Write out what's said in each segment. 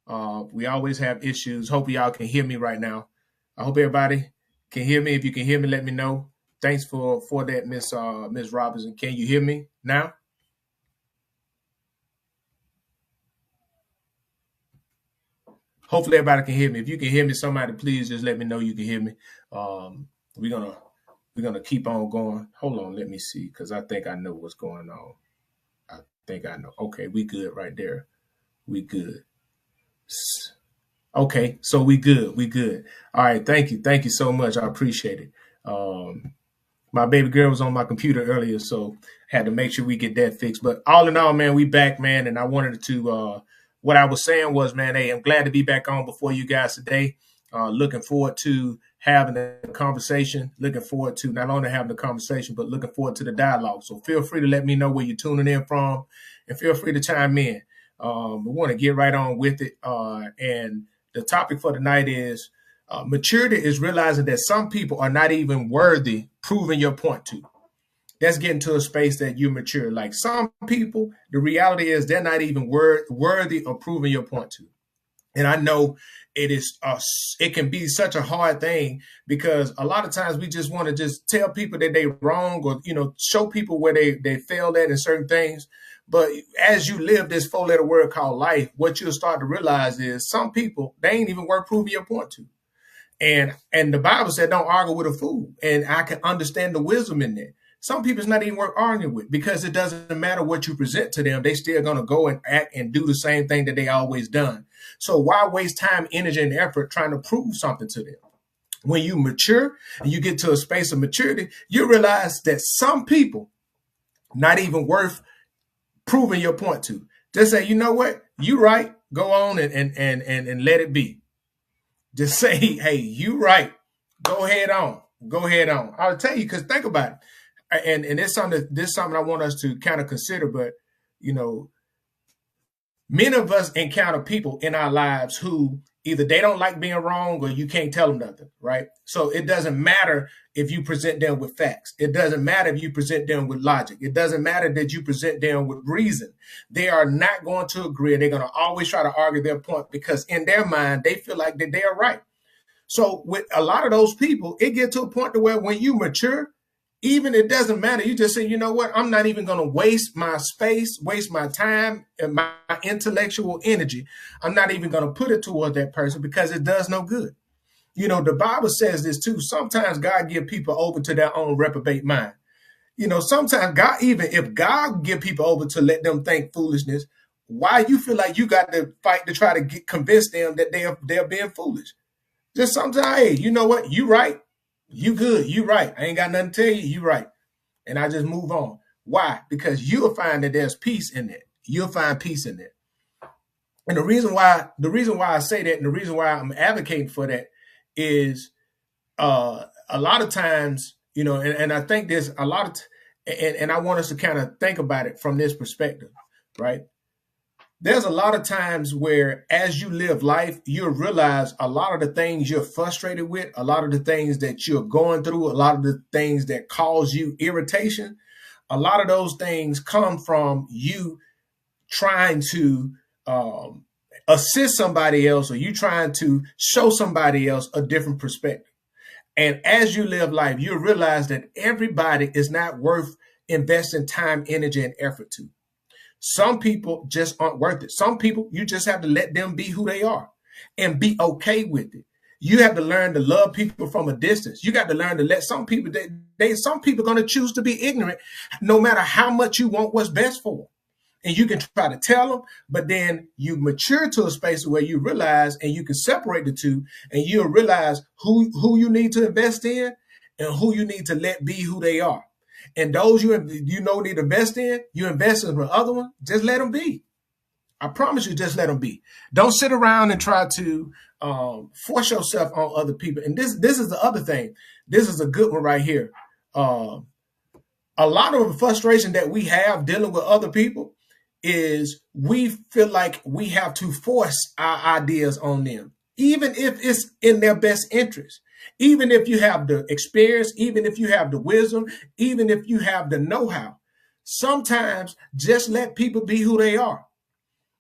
We always have issues. Hope y'all can hear me right now. I hope everybody can hear me. If you can hear me, let me know. Thanks for that, Miss Robinson. Can you hear me now? Hopefully everybody can hear me. If you can hear me, somebody please just let me know you can hear me. Um, we're gonna we're gonna keep on going. Hold on, let me see, because I think I know what's going on. I think I know. Okay, we good right there. We good. Okay, so we good. We good. All right, thank you. Thank you so much. I appreciate it. Um, my baby girl was on my computer earlier, so had to make sure we get that fixed. But all in all, man, we back, man, and I wanted to what I was saying was, man, hey, I'm glad to be back on before you guys today. Looking forward to having a conversation. Looking forward to not only having the conversation, but looking forward to the dialogue. So feel free to let me know where you're tuning in from, and feel free to chime in. We want to get right on with it. And the topic for tonight is maturity is realizing that some people are not even worthy proving your point to. That's getting to a space that you're mature. Like some people, the reality is they're not even worthy of proving your point to. And I know it can be such a hard thing because a lot of times we just want to just tell people that they're wrong, or show people where they failed at in certain things. But as you live this 4-letter word called life, what you'll start to realize is some people, they ain't even worth proving your point to. And the Bible said, don't argue with a fool. And I can understand the wisdom in that. Some people it's not even worth arguing with, because it doesn't matter what you present to them. They still going to go and act and do the same thing that they always done. So why waste time, energy, and effort trying to prove something to them? When you mature and you get to a space of maturity, you realize that some people not even worth proving your point to. Just say, you know what? You right. Go on and let it be. Just say, hey, you right. Go ahead on. Go ahead on. I'll tell you, because think about it. And it's something I want us to kind of consider. But, many of us encounter people in our lives who either they don't like being wrong or you can't tell them nothing, right? So it doesn't matter if you present them with facts. It doesn't matter if you present them with logic. It doesn't matter that you present them with reason. They are not going to agree. They're going to always try to argue their point because in their mind, they feel like that they are right. So with a lot of those people, it gets to a point to where when you mature, even it doesn't matter. You just say, you know what? I'm not even going to waste my space, waste my time and my intellectual energy. I'm not even going to put it toward that person because it does no good. The Bible says this too. Sometimes God give people over to their own reprobate mind. Sometimes God, even if God give people over to let them think foolishness, why you feel like you got to fight to try to convince them that they're being foolish? Just sometimes, hey, you know what? You right. You good. You right. I ain't got nothing to tell you. You right. And I just move on. Why? Because you'll find that there's peace in that. You'll find peace in that. And the reason why I say that and the reason why I'm advocating for that is a lot of times, and I think there's a lot of, and I want us to kind of think about it from this perspective, right? There's a lot of times where as you live life, you'll realize a lot of the things you're frustrated with, a lot of the things that you're going through, a lot of the things that cause you irritation, a lot of those things come from you trying to assist somebody else, or you trying to show somebody else a different perspective. And as you live life, you'll realize that everybody is not worth investing time, energy, and effort to. Some people just aren't worth it. Some people, you just have to let them be who they are and be okay with it. You have to learn to love people from a distance. You got to learn to let some people, some people are going to choose to be ignorant no matter how much you want what's best for them. And you can try to tell them, but then you mature to a space where you realize and you can separate the two, and you'll realize who you need to invest in and who you need to let be who they are. And those you need to invest in, you invest in the other one, just let them be. I promise you, just let them be. Don't sit around and try to force yourself on other people. And this is the other thing. This is a good one right here. A lot of the frustration that we have dealing with other people is we feel like we have to force our ideas on them, even if it's in their best interest. Even if you have the experience, even if you have the wisdom, even if you have the know-how, sometimes just let people be who they are.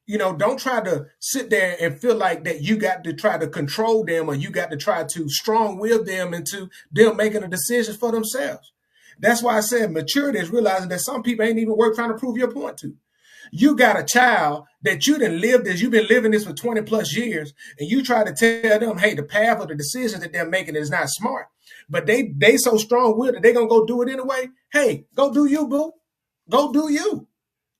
Don't try to sit there and feel like that you got to try to control them, or you got to try to strong will them into them making a decision for themselves. That's why I said maturity is realizing that some people ain't even worth trying to prove your point to. You got a child that you done lived this, you've been living this for 20 plus years, and you try to tell them, hey, the path or the decisions that they're making is not smart. But they so strong-willed that they're gonna go do it anyway. Hey, go do you, boo. Go do you.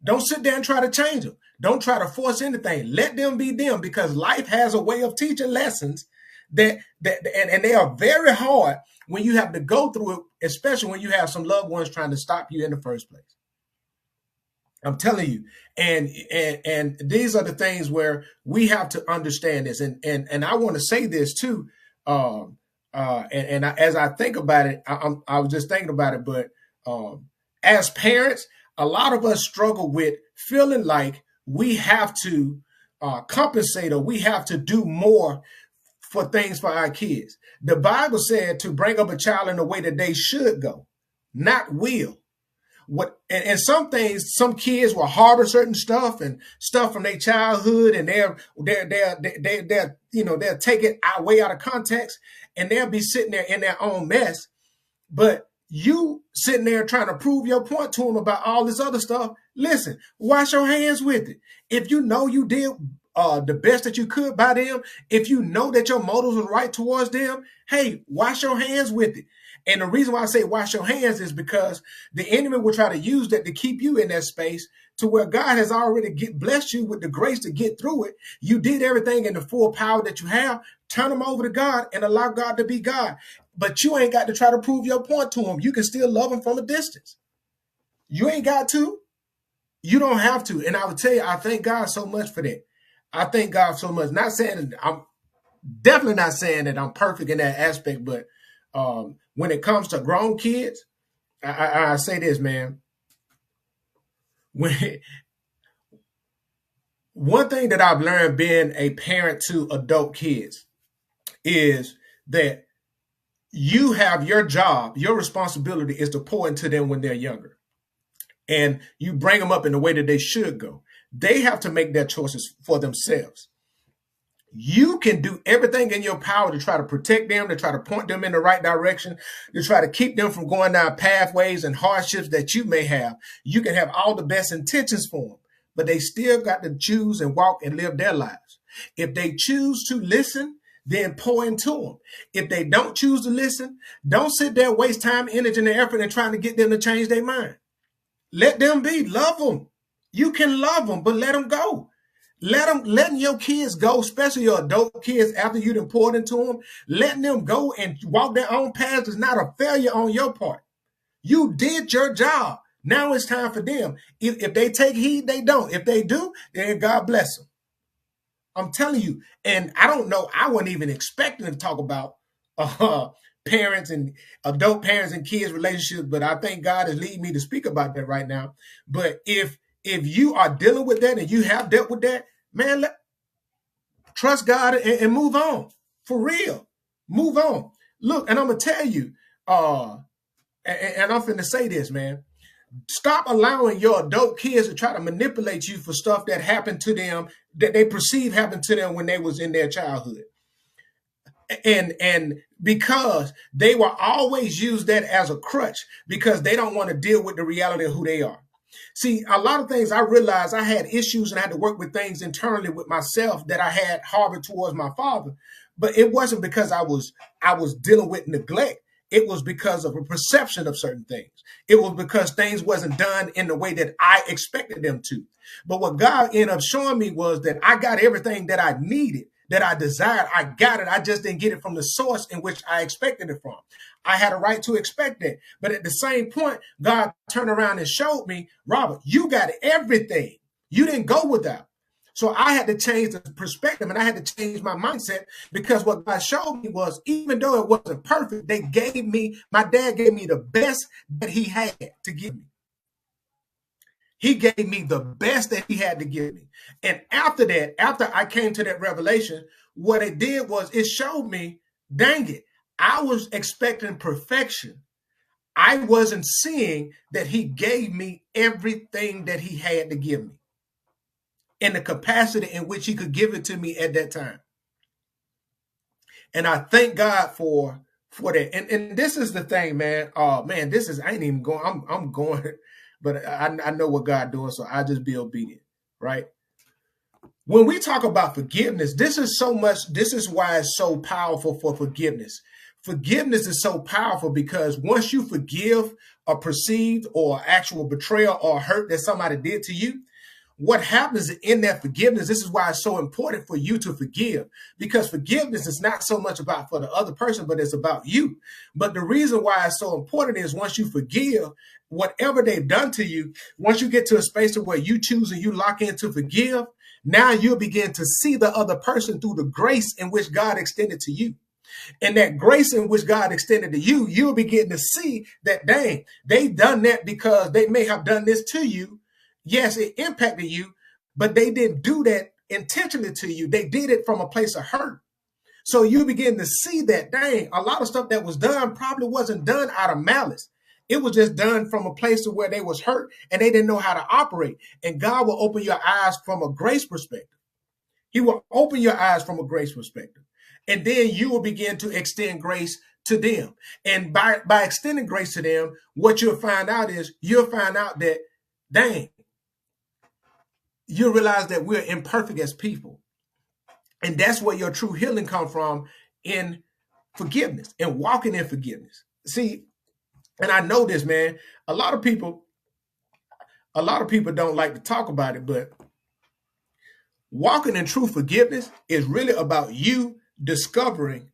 Don't sit there and try to change them. Don't try to force anything. Let them be them, because life has a way of teaching lessons and they are very hard when you have to go through it, especially when you have some loved ones trying to stop you in the first place. I'm telling you, and these are the things where we have to understand this, and I want to say this too, as I think about it, I was just thinking about it, but as parents, a lot of us struggle with feeling like we have to compensate, or we have to do more for things for our kids. The Bible said to bring up a child in the way that they should go, not will. And some things, some kids will harbor certain stuff and stuff from their childhood, and they'll take it way out of context, and they'll be sitting there in their own mess. But you sitting there trying to prove your point to them about all this other stuff. Listen, wash your hands with it. If you know you did the best that you could by them, if you know that your motives were right towards them, hey, wash your hands with it. And the reason why I say wash your hands is because the enemy will try to use that to keep you in that space to where God has already blessed you with the grace to get through it. You did everything in the full power that you have. Turn them over to God and allow God to be God. But you ain't got to try to prove your point to them. You can still love them from a distance. You ain't got to. You don't have to. And I would tell you, I thank God so much for that. I thank God so much. Not saying that I'm definitely not saying that I'm perfect in that aspect, but when it comes to grown kids, I say this, man. One thing that I've learned being a parent to adult kids is that you have your job, your responsibility is to pour into them when they're younger. And you bring them up in the way that they should go. They have to make their choices for themselves. You can do everything in your power to try to protect them, to try to point them in the right direction, to try to keep them from going down pathways and hardships that you may have. You can have all the best intentions for them, but they still got to choose and walk and live their lives. If they choose to listen, then pour into them. If they don't choose to listen, don't sit there, waste time, energy, and effort in trying to get them to change their mind. Let them be. Love them. You can love them, but let them go. Letting your kids go, especially your adult kids, after you done poured into them, letting them go and walk their own paths is not a failure on your part. You did your job. Now it's time for them. If they take heed, they don't. If they do, then God bless them. I'm telling you. And I don't know, I wasn't even expecting to talk about parents and adult parents and kids relationships, but I think God is leading me to speak about that right now. But if you are dealing with that and you have dealt with that, man, trust God and move on. For real. Move on. Look, and I'm going to tell you, and I'm finna say this, man. Stop allowing your adult kids to try to manipulate you for stuff that happened to them, that they perceive happened to them when they was in their childhood. And because they will always use that as a crutch because they don't want to deal with the reality of who they are. See, a lot of things I realized I had issues and I had to work with things internally with myself that I had harbored towards my father. But it wasn't because I was dealing with neglect. It was because of a perception of certain things. It was because things wasn't done in the way that I expected them to. But what God ended up showing me was that I got everything that I needed, that I desired. I got it. I just didn't get it from the source in which I expected it from. I had a right to expect that. But at the same point, God turned around and showed me, Robert, you got everything. You didn't go without. So I had to change the perspective and I had to change my mindset because what God showed me was, even though it wasn't perfect, my dad gave me the best that he had to give me. He gave me the best that he had to give me. And after that, after I came to that revelation, what it did was it showed me, dang it, I was expecting perfection. I wasn't seeing that he gave me everything that he had to give me. in the capacity in which he could give it to me at that time. And I thank God for that. And this is the thing, man. Oh man, I ain't even going. I'm going, but I know what God doing, so I just be obedient, right? When we talk about forgiveness, this is why it's so powerful for forgiveness. Forgiveness is so powerful because once you forgive a perceived or actual betrayal or hurt that somebody did to you, what happens in that forgiveness, this is why it's so important for you to forgive, because forgiveness is not so much about for the other person, but it's about you. But the reason why it's so important is once you forgive whatever they've done to you, once you get to a space of where you choose and you lock in to forgive, now you'll begin to see the other person through the grace in which God extended to you. And that grace in which God extended to you, you'll begin to see that, dang, they've done that because they may have done this to you. Yes, it impacted you, but they didn't do that intentionally to you. They did it from a place of hurt. So you begin to see that, dang, a lot of stuff that was done probably wasn't done out of malice. It was just done from a place of where they was hurt and they didn't know how to operate. And God will open your eyes from a grace perspective. He will open your eyes from a grace perspective. And then you will begin to extend grace to them. And by extending grace to them, what you'll find out that, dang, you realize that we're imperfect as people. And that's where your true healing comes from, in forgiveness and walking in forgiveness. See, and I know this, man, a lot of people don't like to talk about it, but walking in true forgiveness is really about you discovering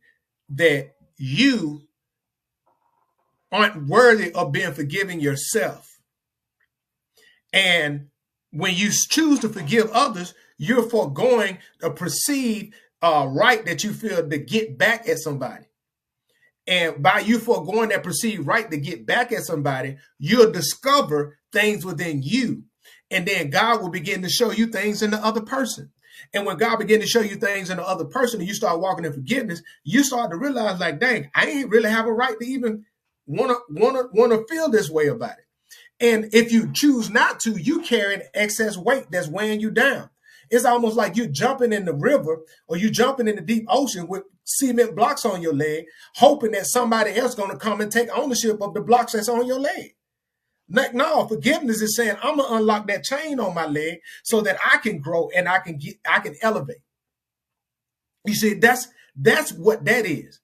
that you aren't worthy of being forgiven yourself. And when you choose to forgive others, you're foregoing a perceived right that you feel to get back at somebody. And by you foregoing that perceived right to get back at somebody, you'll discover things within you. And then God will begin to show you things in the other person. And when God begins to show you things in the other person and you start walking in forgiveness, you start to realize, like, dang, I ain't really have a right to even want to feel this way about it. And if you choose not to, you carry an excess weight that's weighing you down. It's almost like you're jumping in the river or you jumping in the deep ocean with cement blocks on your leg, hoping that somebody else is going to come and take ownership of the blocks that's on your leg. Like, no, forgiveness is saying, I'm going to unlock that chain on my leg so that I can grow and I can elevate. You see, that's what that is.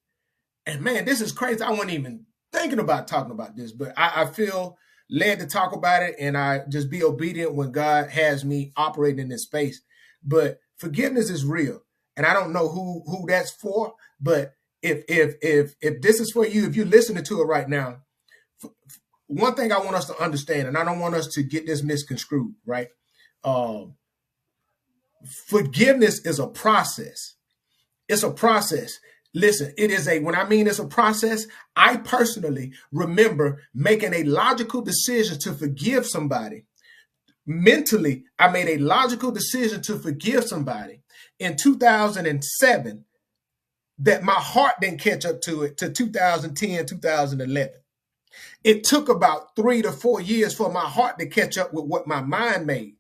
And man, this is crazy. I wasn't even thinking about talking about this, but I feel led to talk about it, and I just be obedient when God has me operating in this space. But forgiveness is real, and I don't know who that's for, but if this is for you, if you're listening to it right now, one thing I want us to understand, and I don't want us to get this misconstrued, right? Forgiveness is a process. It's a process. Listen, when I mean it's a process, I personally remember making a logical decision to forgive somebody. Mentally, I made a logical decision to forgive somebody in 2007 that my heart didn't catch up to it to 2010, 2011. It took about 3 to 4 years for my heart to catch up with what my mind made.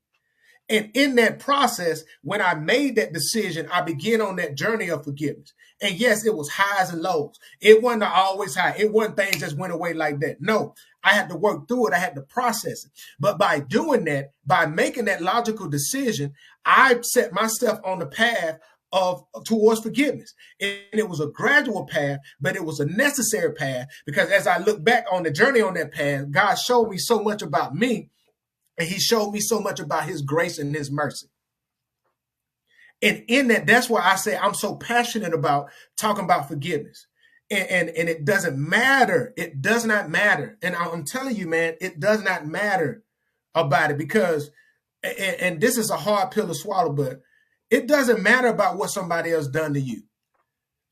And in that process, when I made that decision, I began on that journey of forgiveness. And yes, it was highs and lows. It wasn't always high. It wasn't things just went away like that. No, I had to work through it. I had to process it. But by doing that, by making that logical decision, I set myself on the path towards forgiveness. And it was a gradual path, but it was a necessary path, because as I look back on the journey on that path, God showed me so much about me. And he showed me so much about his grace and his mercy. And in that's why I say I'm so passionate about talking about forgiveness. And it doesn't matter. It does not matter. And I'm telling you, man, it does not matter about it, because, and this is a hard pill to swallow, but it doesn't matter about what somebody else done to you.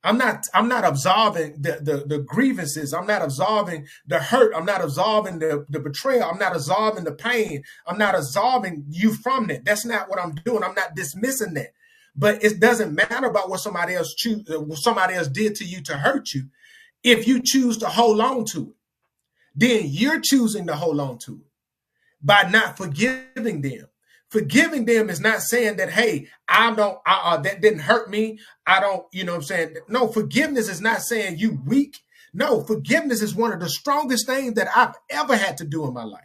I'm not absolving the grievances. I'm not absolving the hurt. I'm not absolving the betrayal. I'm not absolving the pain. I'm not absolving you from that. That's not what I'm doing. I'm not dismissing that. But it doesn't matter about what somebody else did to you to hurt you. If you choose to hold on to it, then you're choosing to hold on to it by not forgiving them. Forgiving them is not saying that, hey, that didn't hurt me. I don't, you know what I'm saying? No, forgiveness is not saying you weak. No, forgiveness is one of the strongest things that I've ever had to do in my life.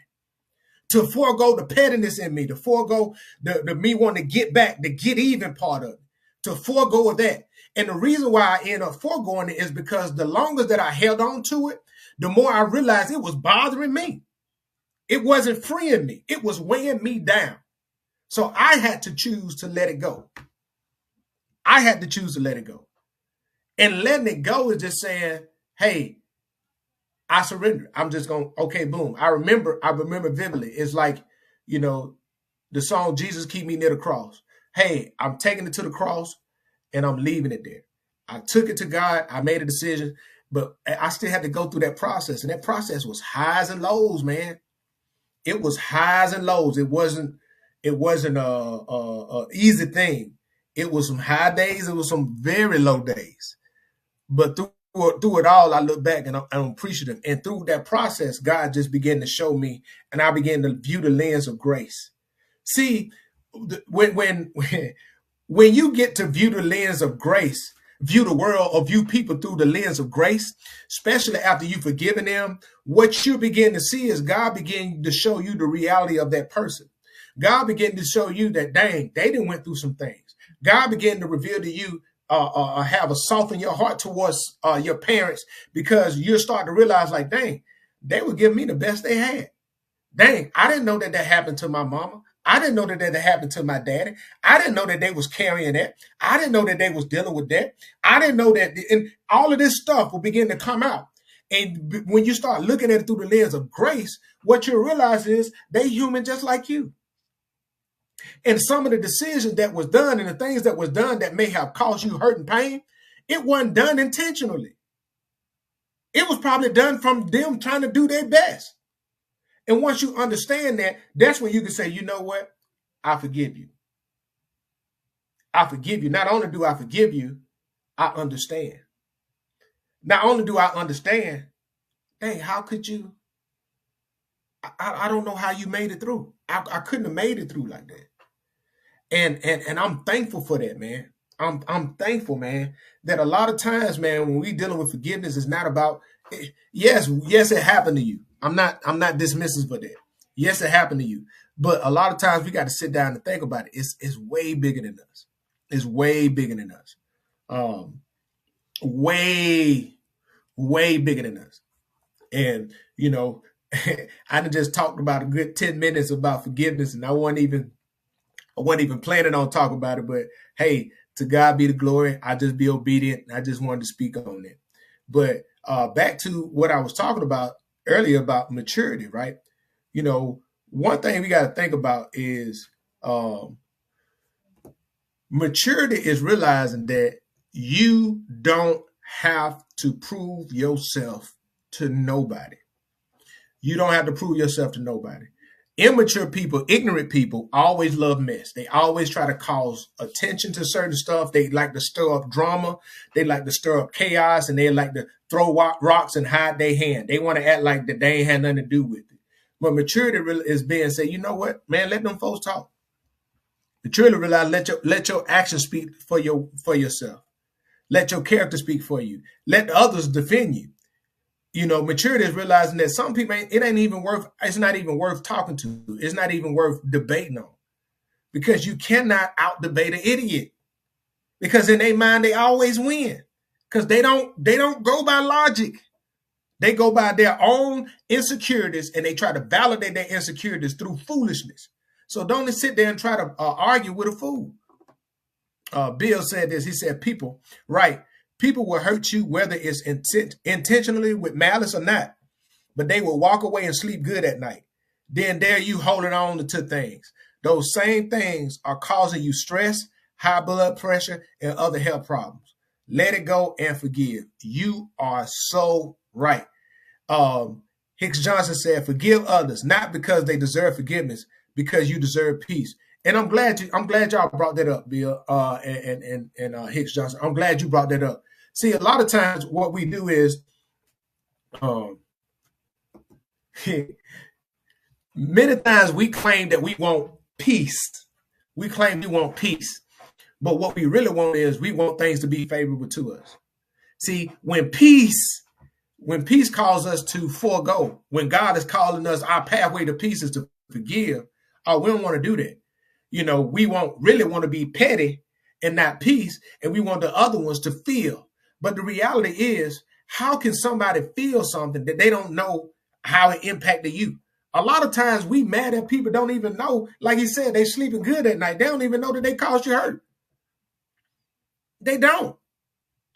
To forego the pettiness in me, to forego the me wanting to get back, the get even part of it, to forego that. And the reason why I end up foregoing it is because the longer that I held on to it, the more I realized it was bothering me. It wasn't freeing me. It was weighing me down. So I had to choose to let it go. I had to choose to let it go. And letting it go is just saying, hey, I surrender. I'm just going, okay, boom. I remember vividly. It's like, you know, the song, Jesus Keep Me Near the Cross. Hey, I'm taking it to the cross and I'm leaving it there. I took it to God. I made a decision, but I still had to go through that process. And that process was highs and lows, man. It was highs and lows. It wasn't a easy thing. It was some high days. It was some very low days. But through it all, I look back and I'm appreciative. And through that process, God just began to show me, and I began to view the lens of grace. See, when you get to view the lens of grace, view the world or view people through the lens of grace, especially after you've forgiven them, what you begin to see is God begin to show you the reality of that person. God began to show you that, dang, they done went through some things. God began to reveal to you, have a soften your heart towards your parents, because you're starting to realize, like, dang, they were giving me the best they had. Dang, I didn't know that happened to my mama. I didn't know that happened to my daddy. I didn't know that they was carrying that. I didn't know that they was dealing with that. I didn't know that. And all of this stuff will begin to come out. And when you start looking at it through the lens of grace, what you realize is they human just like you. And some of the decisions that was done and the things that was done that may have caused you hurt and pain, it wasn't done intentionally. It was probably done from them trying to do their best. And once you understand that, that's when you can say, you know what? I forgive you. I forgive you. Not only do I forgive you, I understand. Not only do I understand, hey, how could you? I don't know how you made it through. I couldn't have made it through like that. And I'm thankful for that, man. I'm thankful, man, that a lot of times, man, when we dealing with forgiveness, it's not about, yes, it happened to you. I'm not dismissive for that. Yes, it happened to you. But a lot of times we got to sit down and think about it. It's way bigger than us. It's way bigger than us. Way bigger than us. And, you know, I just talked about a good 10 minutes about forgiveness, and I wasn't even planning on talking about it, but hey, to God be the glory. I just be obedient. I just wanted to speak on it. But back to what I was talking about earlier about maturity, right? You know, one thing we got to think about is maturity is realizing that you don't have to prove yourself to nobody. You don't have to prove yourself to nobody. Immature people, ignorant people always love mess. They always try to cause attention to certain stuff. They like to stir up drama. They like to stir up chaos, and they like to throw rocks and hide their hand. They want to act like that they ain't had nothing to do with it. But maturity really is being say, you know what, man, let them folks talk. Maturity realize let your actions speak for yourself. Let your character speak for you. Let others defend you. You know, maturity is realizing that some people, it's not even worth talking to. It's not even worth debating on, because you cannot out debate an idiot, because in their mind, they always win, because they don't go by logic. They go by their own insecurities, and they try to validate their insecurities through foolishness. So don't sit there and try to argue with a fool. Bill said this. He said, people will hurt you whether it's intentionally with malice or not, but they will walk away and sleep good at night. Then there you holding on to things. Those same things are causing you stress, high blood pressure, and other health problems. Let it go and forgive. You are so right. Hicks Johnson said, forgive others, not because they deserve forgiveness, because you deserve peace. And I'm glad y'all brought that up, Bill, and Hicks Johnson. I'm glad you brought that up. See, a lot of times what we do is, many times we claim that we want peace. We claim we want peace. But what we really want is we want things to be favorable to us. See, when peace calls us to forego, when God is calling us, our pathway to peace is to forgive, we don't want to do that. We won't really want to be petty and not peace, and we want the other ones to feel. But the reality is, how can somebody feel something that they don't know how it impacted you? A lot of times we mad at people don't even know, like he said, they sleeping good at night. They don't even know that they caused you hurt. They don't.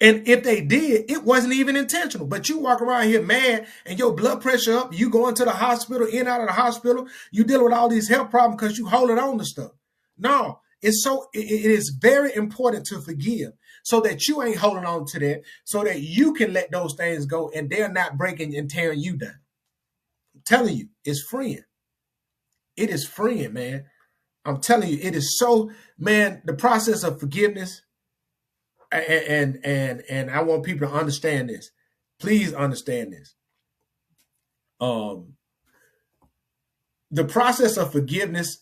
And if they did, it wasn't even intentional. But you walk around here mad and your blood pressure up, you going to the hospital, in and out of the hospital, you dealing with all these health problems because you holding on to stuff. No, it is very important to forgive so that you ain't holding on to that, so that you can let those things go and they're not breaking and tearing you down. I'm telling you, it's freeing. It is freeing, man. I'm telling you, it is so, man, the process of forgiveness. And I want people to understand this. Please understand this. The process of forgiveness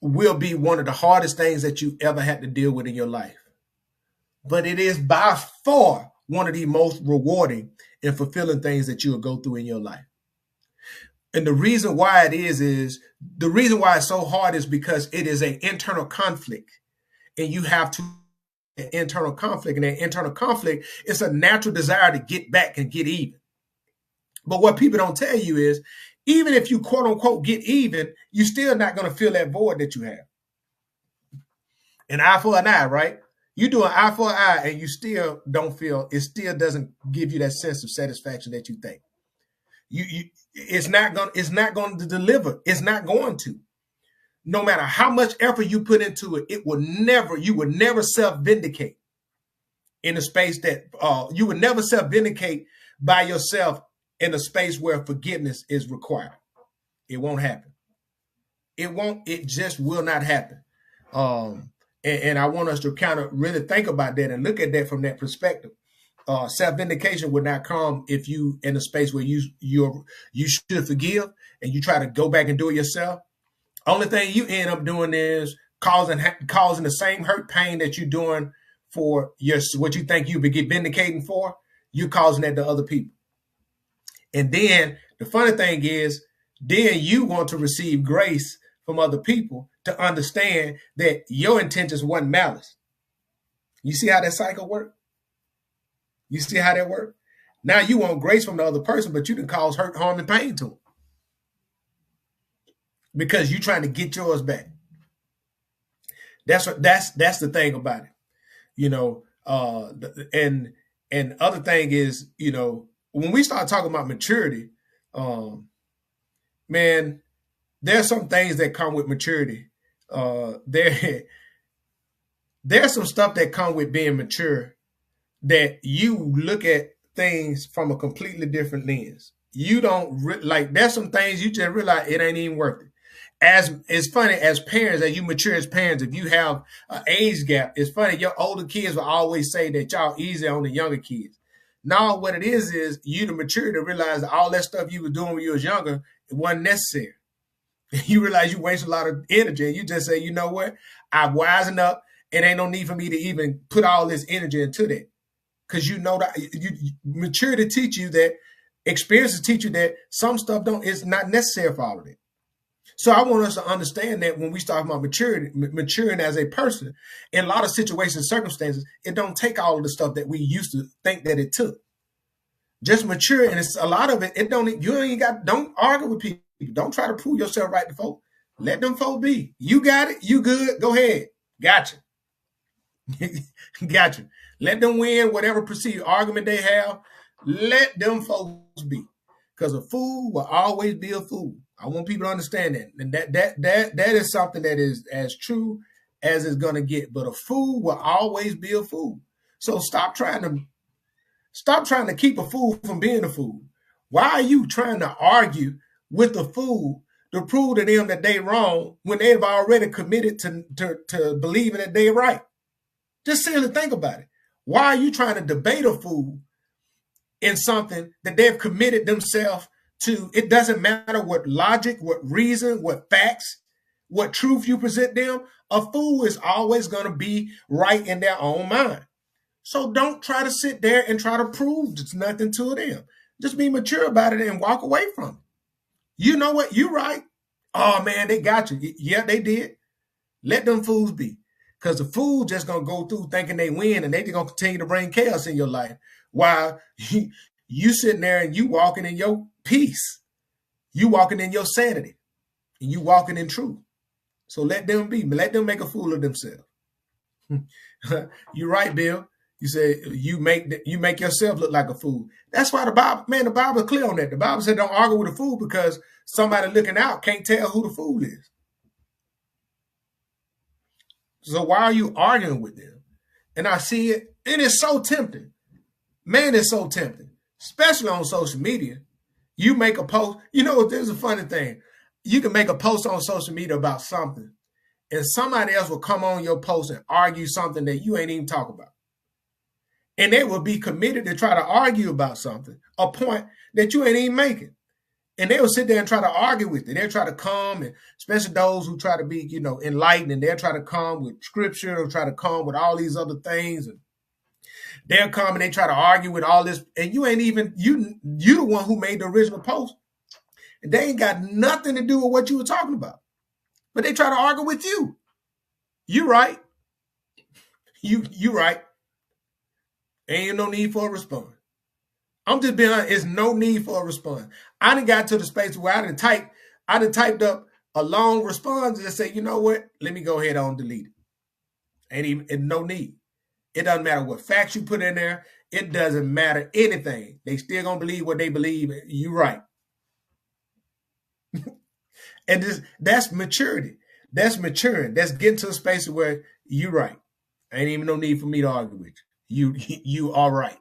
will be one of the hardest things that you ever had to deal with in your life. But it is by far one of the most rewarding and fulfilling things that you will go through in your life. And the reason why the reason why it's so hard is because it is an internal conflict, and you have to internal conflict, and that internal conflict is a natural desire to get back and get even. But what people don't tell you is, even if you quote unquote get even, you're still not going to fill that void that you have. An eye for an eye, right? You do an eye for an eye and you still don't feel, it still doesn't give you that sense of satisfaction that you think. It's not going to deliver. It's not going to. No matter how much effort you put into it, you would never self-vindicate in a space that you would never self-vindicate by yourself in a space where forgiveness is required. It won't happen. It just will not happen. And I want us to kind of really think about that and look at that from that perspective. Self-vindication would not come if you in a space where you should forgive and you try to go back and do it yourself. Only thing you end up doing is causing the same hurt, pain that you're doing for what you think you be vindicating for. You're causing that to other people. And then the funny thing is, then you want to receive grace from other people to understand that your intentions wasn't malice. You see how that cycle works? You see how that works? Now you want grace from the other person, but you can cause hurt, harm, and pain to them, because you're trying to get yours back. That's the thing about it, and other thing is, when we start talking about maturity, man, there's some things that come with maturity. There's some stuff that come with being mature that you look at things from a completely different lens. You don't there's some things you just realize it ain't even worth it. As it's funny, as parents, as you mature as parents, if you have an age gap, it's funny, your older kids will always say that y'all easy on the younger kids. Now, what it is you the mature to realize that all that stuff you were doing when you was younger, it wasn't necessary. You realize you waste a lot of energy, and you just say, you know what? I'm wising up, and ain't no need for me to even put all this energy into that. Because you know that maturity teach you that, experiences teach you that some stuff it's not necessary for all of it. So I want us to understand that when we start about maturing as a person, in a lot of situations and circumstances, it don't take all of the stuff that we used to think that it took. Just mature, and it's a lot of it. Don't argue with people. Don't try to prove yourself right to folk. Let them folk be. You got it. You good. Go ahead. Gotcha. Gotcha. Let them win whatever perceived argument they have. Let them folks be. Because a fool will always be a fool. I want people to understand that. And that is something that is as true as it's going to get. But a fool will always be a fool. So stop trying to keep a fool from being a fool. Why are you trying to argue with a fool to prove to them that they're wrong when they've already committed to believing that they're right? Just seriously think about it. Why are you trying to debate a fool in something that they've committed themselves to? It doesn't matter what logic, what reason, what facts, what truth you present them, a fool is always going to be right in their own mind. So don't try to sit there and try to prove it's nothing to them. Just be mature about it and walk away from it. You know what? You're right. Oh, man, they got you. Yeah, they did. Let them fools be. Because the fool just going to go through thinking they win, and they going to continue to bring chaos in your life while you sitting there and you walking in your peace. You walking in your sanity. And you walking in truth. So let them be. Let them make a fool of themselves. You're right, Bill. You say you make yourself look like a fool. That's why the Bible is clear on that. The Bible said don't argue with a fool because somebody looking out can't tell who the fool is. So why are you arguing with them? And I see it, and it's so tempting. Man, it's so tempting, especially on social media. You make a post. You know, there's a funny thing. You can make a post on social media about something, and somebody else will come on your post and argue something that you ain't even talk about. And they will be committed to try to argue about something, a point that you ain't even making. And they will sit there and try to argue with it. They'll try to come, and especially those who try to be, enlightened, and they'll try to come with scripture or try to come with all these other things. And they'll come and they try to argue with all this. And you ain't even, you the one who made the original post. And they ain't got nothing to do with what you were talking about. But they try to argue with you. You right. You right. Ain't no need for a response. I'm just being honest, there's no need for a response. I done got to the space where I done typed up a long response and say, you know what? Let me go ahead on delete it. Ain't even no need. It doesn't matter what facts you put in there. It doesn't matter anything. They still gonna believe what they believe. You right. And that's maturity. That's maturing. That's getting to a space where you right. Ain't even no need for me to argue with you. You are right.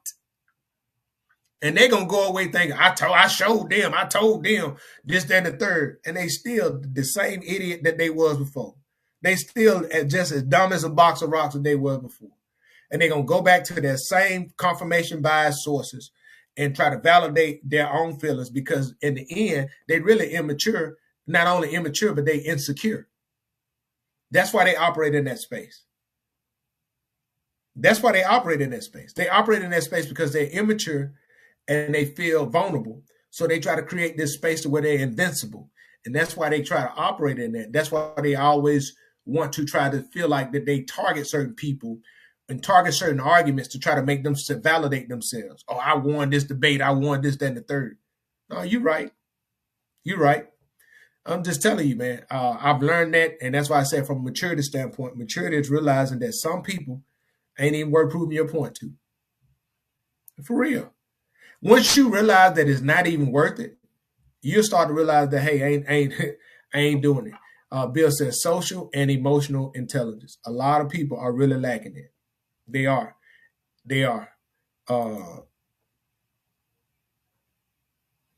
And they're going to go away thinking, I told them this, that, and the third. And they still the same idiot that they was before. They still just as dumb as a box of rocks that they were before. And they're going to go back to their same confirmation bias sources and try to validate their own feelings because in the end, they really immature, not only immature, but they insecure. That's why they operate in that space. That's why they operate in that space. They operate in that space because they're immature and they feel vulnerable. So they try to create this space to where they're invincible. And that's why they try to operate in that. That's why they always want to try to feel like that they target certain people and target certain arguments to try to make them validate themselves. Oh, I won this debate. I won this, that, and the third. No, you're right. You're right. I'm just telling you, man. I've learned that. And that's why I say from a maturity standpoint, maturity is realizing that some people ain't even worth proving your point to. For real. Once you realize that it's not even worth it, you'll start to realize that, hey, I ain't doing it. Bill says social and emotional intelligence. A lot of people are really lacking it. They are.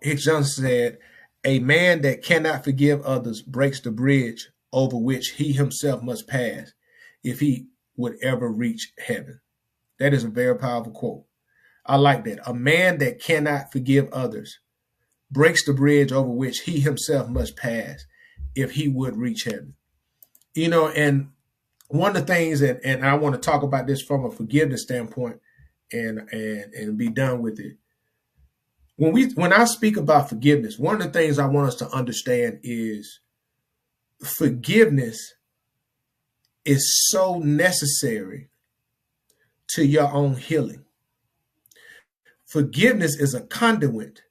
Hicks Johnson said, a man that cannot forgive others breaks the bridge over which he himself must pass if he would ever reach heaven. That is a very powerful quote. I like that. A man that cannot forgive others breaks the bridge over which he himself must pass if he would reach heaven. And one of the things that, and I want to talk about this from a forgiveness standpoint and be done with it. When I speak about forgiveness, one of the things I want us to understand is forgiveness is so necessary to your own healing. Forgiveness is a conduit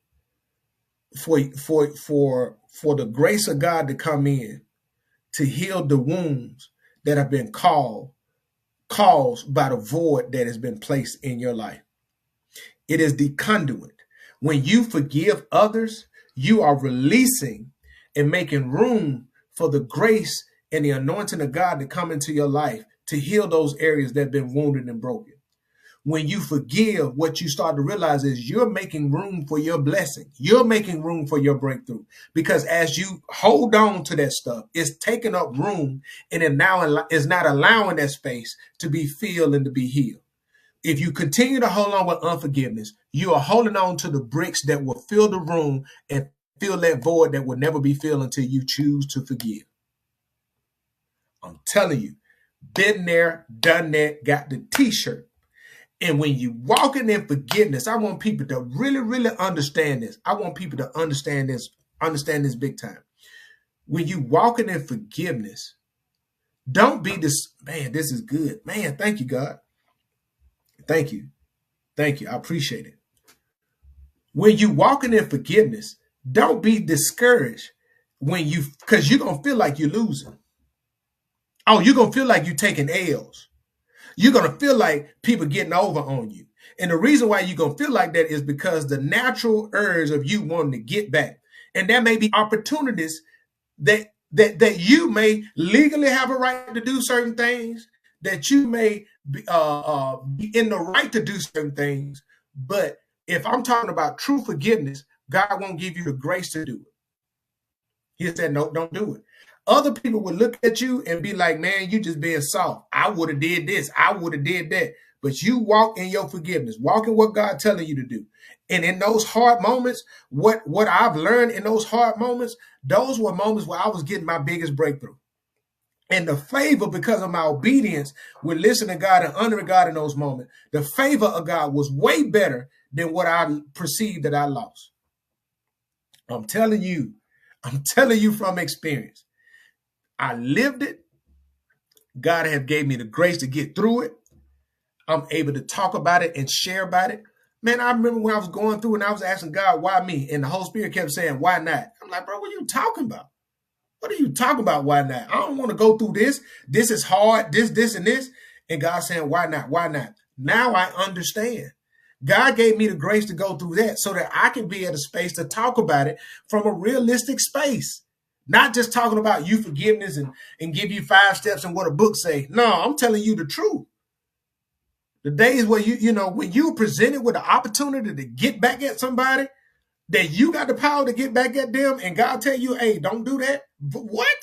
for the grace of God to come in to heal the wounds that have been caused by the void that has been placed in your life. It is the conduit. When you forgive others, you are releasing and making room for the grace and the anointing of God to come into your life to heal those areas that have been wounded and broken. When you forgive, what you start to realize is you're making room for your blessing. You're making room for your breakthrough. Because as you hold on to that stuff, it's taking up room and it now is not allowing that space to be filled and to be healed. If you continue to hold on with unforgiveness, you are holding on to the bricks that will fill the room and fill that void that will never be filled until you choose to forgive. I'm telling you, been there, done that, got the t-shirt. And when you walking in forgiveness, I want people to really, really understand this. I want people to understand this big time. When you walking in forgiveness, don't be this, man, this is good. Man, thank you, God. Thank you. Thank you. I appreciate it. When you walking in forgiveness, don't be discouraged because you're going to feel like you're losing. Oh, you're going to feel like you're taking L's. You're going to feel like people getting over on you. And the reason why you're going to feel like that is because the natural urge of you wanting to get back. And there may be opportunities that you may legally have a right to do certain things, that you may be in the right to do certain things. But if I'm talking about true forgiveness, God won't give you the grace to do it. He said, no, don't do it. Other people would look at you and be like, man, you just being soft. I would have did this. I would have did that. But you walk in your forgiveness, walk in what God telling you to do. And in those hard moments, what I've learned in those hard moments, those were moments where I was getting my biggest breakthrough. And the favor, because of my obedience with listening to God and honoring God in those moments, the favor of God was way better than what I perceived that I lost. I'm telling you from experience. I lived it. God have gave me the grace to get through it. I'm able to talk about it and share about it. Man, I remember when I was going through and I was asking God, why me? And the Holy Spirit kept saying, why not? I'm like, bro, what are you talking about? What are you talking about? Why not? I don't want to go through this. This is hard. This, and this. And God saying, why not? Why not? Now I understand. God gave me the grace to go through that so that I can be at a space to talk about it from a realistic space. Not just talking about you forgiveness and give you 5 steps and what a book say. No, I'm telling you the truth. The days where when you presented with the opportunity to get back at somebody, that you got the power to get back at them, and God tell you, hey, don't do that. But what?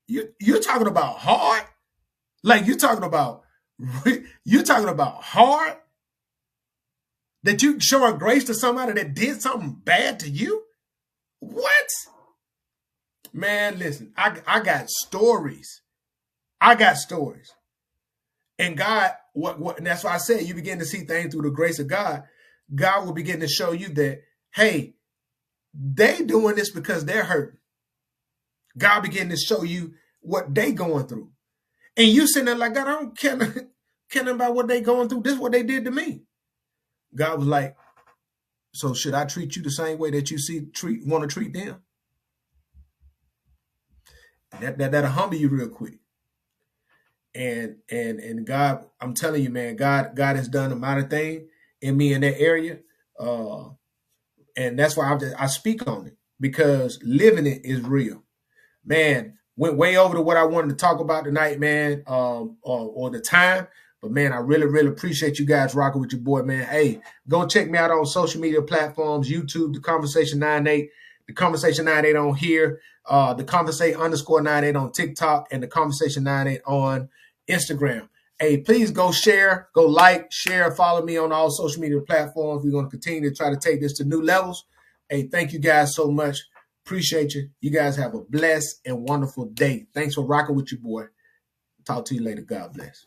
You're talking about hard? Like you're talking about hard? That you showing grace to somebody that did something bad to you? What? Man, listen, I got stories. I got stories. And God, and that's why I said you begin to see things through the grace of God. God will begin to show you that, hey, they doing this because they're hurting. God begin to show you what they going through. And you sitting there like, God, I don't care about what they going through. This is what they did to me. God was like, so should I treat you the same way that you want to treat them? That'll humble you real quick. And God, I'm telling you, man, God has done a mighty thing in me in that area. And that's why I speak on it, because living it is real. Man, went way over to what I wanted to talk about tonight, man, or the time. But, man, I really, really appreciate you guys rocking with your boy, man. Hey, go check me out on social media platforms, YouTube, The Conversation 98, The Conversation 98 on here, The Conversation _98 on TikTok, and The Conversation 98 on Instagram. Hey, please go share, go like, share, follow me on all social media platforms. We're going to continue to try to take this to new levels. Hey, thank you guys so much. Appreciate you. You guys have a blessed and wonderful day. Thanks for rocking with your boy. Talk to you later. God bless.